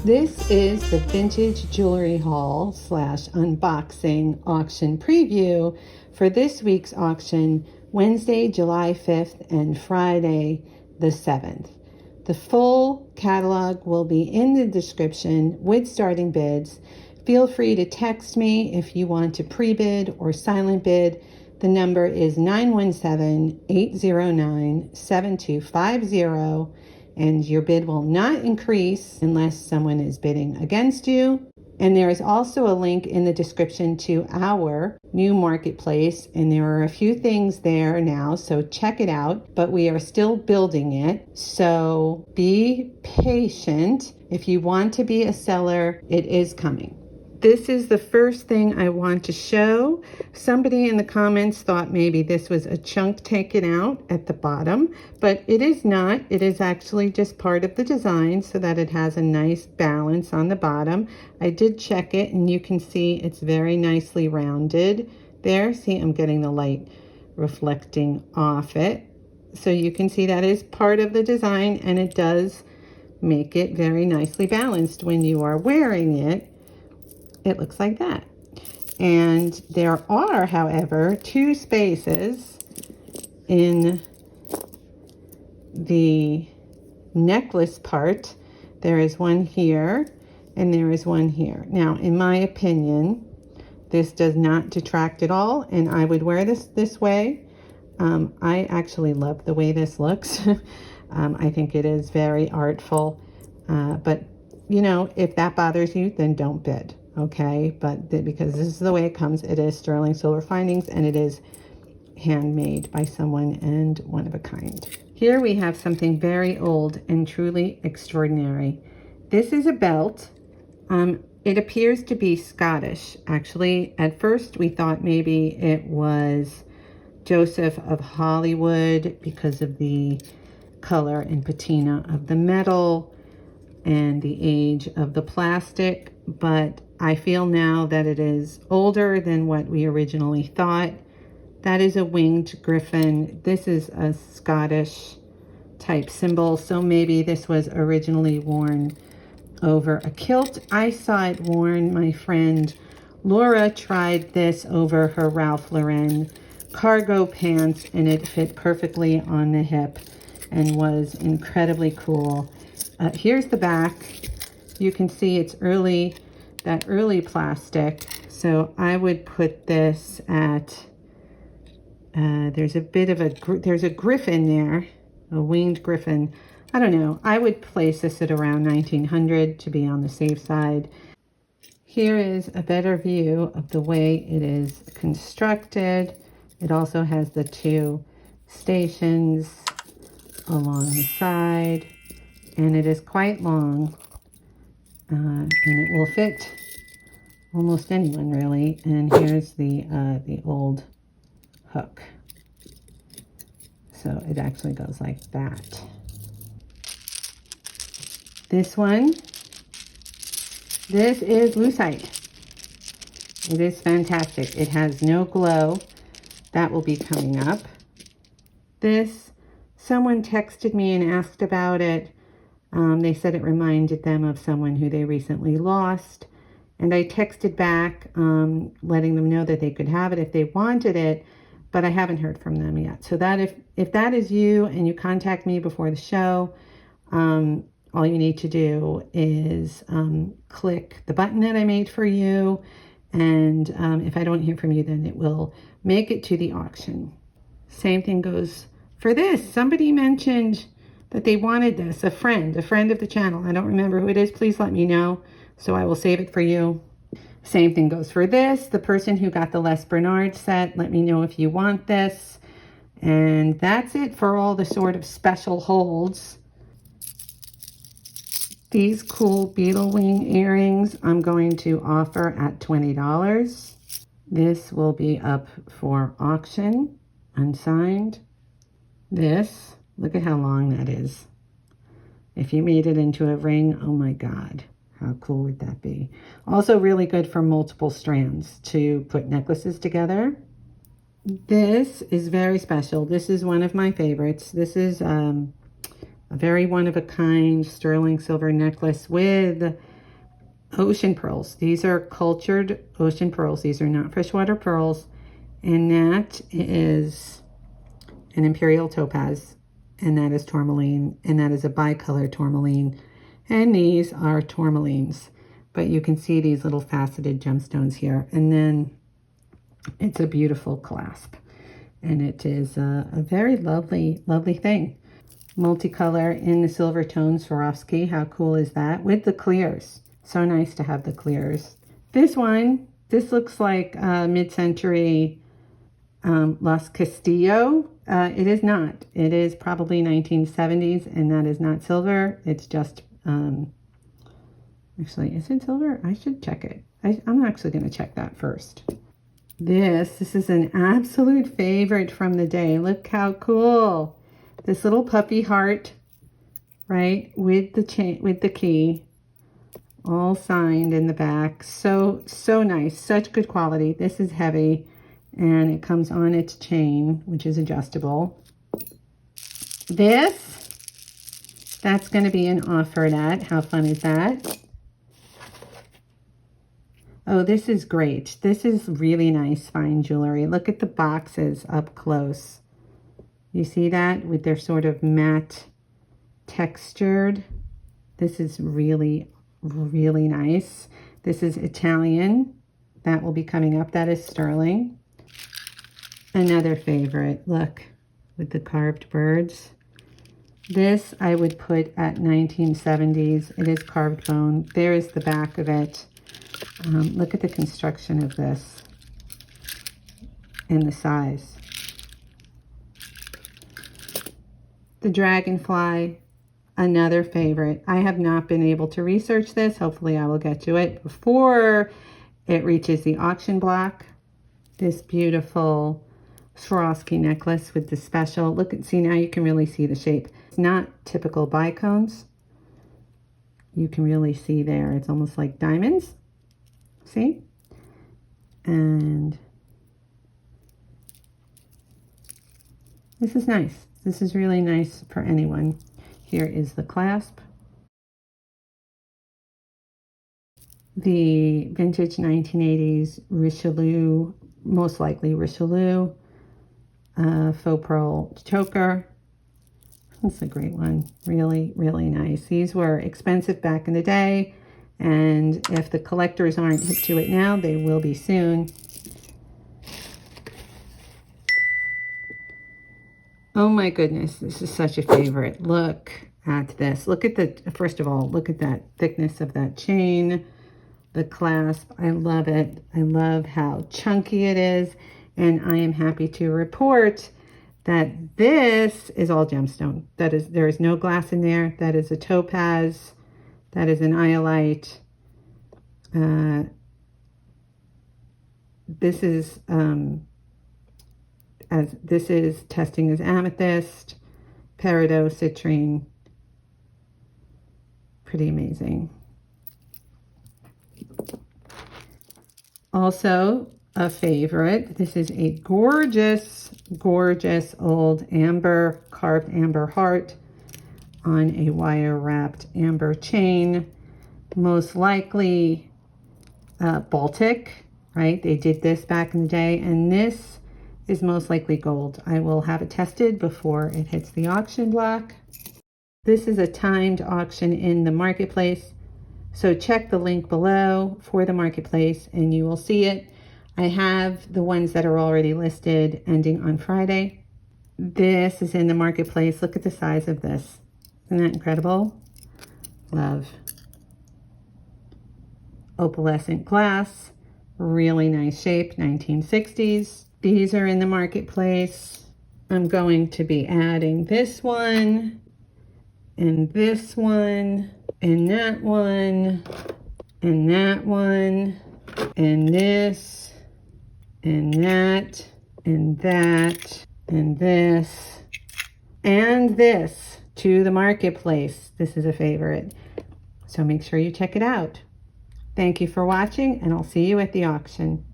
This is the vintage jewelry haul slash unboxing auction preview for this week's auction, Wednesday, July 5th and Friday, the 7th. The full catalog will be in the description with starting bids. Feel free to text me if you want to pre-bid or silent bid. The number is 917-809-7250. And your bid will not increase unless someone is bidding against you. And there is also a link in the description to our new marketplace, and there are a few things there now, so check it out, but we are still building it, so be patient. If you want to be a seller, it is coming. This is the first thing I want to show. Somebody in the comments thought maybe this was a chunk taken out at the bottom, but it is not. It is actually just part of the design so that it has a nice balance on the bottom. I did check it and you can see it's very nicely rounded there. See, I'm getting the light reflecting off it. So you can see that is part of the design, and it does make it very nicely balanced when you are wearing it. It looks like that. And there are, however, two spaces in the necklace part. There is one here and there is one here. Now, in my opinion, this does not detract at all, and I would wear this way. I actually love the way this looks. I think it is very artful, but you know, if that bothers you, then don't bid. Okay, but because this is the way it comes, it is sterling silver findings, and it is handmade by someone and one of a kind. Here we have something very old and truly extraordinary. This is a belt. It appears to be Scottish. Actually, at first we thought maybe it was Joseph of Hollywood because of the color and patina of the metal and the age of the plastic, but I feel now that it is older than what we originally thought. That is a winged griffin. This is a Scottish type symbol, so maybe this was originally worn over a kilt. I saw it worn. My friend Laura tried this over her Ralph Lauren cargo pants, and it fit perfectly on the hip and was incredibly cool. Here's the back. You can see it's that early plastic. So I would put this at, there's a griffin there, a winged griffin. I don't know. I would place this at around 1900 to be on the safe side. Here is a better view of the way it is constructed. It also has the two stations along the side, and it is quite long. And it will fit almost anyone, really. And here's the old hook. So it actually goes like that. This is lucite. It is fantastic. It has no glow. That will be coming up. Someone texted me and asked about it. They said it reminded them of someone who they recently lost. And I texted back, letting them know that they could have it if they wanted it, but I haven't heard from them yet. So that if that is you and you contact me before the show, all you need to do is click the button that I made for you. And if I don't hear from you, then it will make it to the auction. Same thing goes for this. Somebody mentioned that they wanted this, a friend of the channel. I don't remember who it is. Please let me know, so I will save it for you. Same thing goes for this. The person who got the Les Bernard set, let me know if you want this. And that's it for all the sort of special holds. These cool beetle wing earrings I'm going to offer at $20. This will be up for auction, unsigned. This, look at how long that is. If you made it into a ring, oh my God, how cool would that be? Also really good for multiple strands to put necklaces together. This is very special. This is one of my favorites. This is a very one-of-a-kind sterling silver necklace with ocean pearls. These are cultured ocean pearls. These are not freshwater pearls. And that is an imperial topaz. And that is tourmaline. And that is a bicolor tourmaline. And these are tourmalines. But you can see these little faceted gemstones here. And then it's a beautiful clasp. And it is a very lovely, lovely thing. Multicolor in the silver tones, Swarovski. How cool is that? With the clears. So nice to have the clears. This one, this looks like mid-century Las Castillo. It is not. It is probably 1970s, and that is not silver. It's just, actually, is it silver? I should check it. I'm actually going to check that first. This is an absolute favorite from the day. Look how cool. This little puppy heart, right, with the chain, with the key, all signed in the back. So nice. Such good quality. This is heavy, and it comes on its chain, which is adjustable. That's going to be an offer at. How fun is that? Oh, this is great. This is really nice fine jewelry. Look at the boxes up close. You see that with their sort of matte textured. This is really, really nice. This is Italian. That will be coming up. That is sterling. Another favorite. Look, with the carved birds. This I would put at 1970s. It is carved bone. There is the back of it. Look at the construction of this and the size. The dragonfly, another favorite. I have not been able to research this. Hopefully I will get to it before it reaches the auction block. This beautiful Swarovski necklace with the special. Look see, now you can really see the shape. It's not typical bicones. You can really see there. It's almost like diamonds. See? And this is nice. This is really nice for anyone. Here is the clasp. The vintage 1980s Richelieu, most likely Richelieu, faux pearl choker. That's a great one. Really, really nice. These were expensive back in the day, and if the collectors aren't hip to it now, they will be soon. Oh my goodness, this is such a favorite. Look at this. Look at the, first of all, look at that thickness of that chain, the clasp. I love it. I love how chunky it is. And I am happy to report that this is all gemstone. That is, there is no glass in there. That is a topaz. That is an iolite. This is testing as amethyst, peridot, citrine. Pretty amazing. Also a favorite. This is a gorgeous, gorgeous old amber, carved amber heart on a wire wrapped amber chain. Most likely Baltic, right? They did this back in the day, and this is most likely gold. I will have it tested before it hits the auction block. This is a timed auction in the marketplace, so check the link below for the marketplace and you will see it. I have the ones that are already listed ending on Friday. This is in the marketplace. Look at the size of this. Isn't that incredible? Love. Opalescent glass, really nice shape, 1960s. These are in the marketplace. I'm going to be adding this one, and this one, and that one, and that one, and this, and that, and that, and this, and this to the marketplace. This is a favorite, so make sure you check it out. Thank you for watching, and I'll see you at the auction.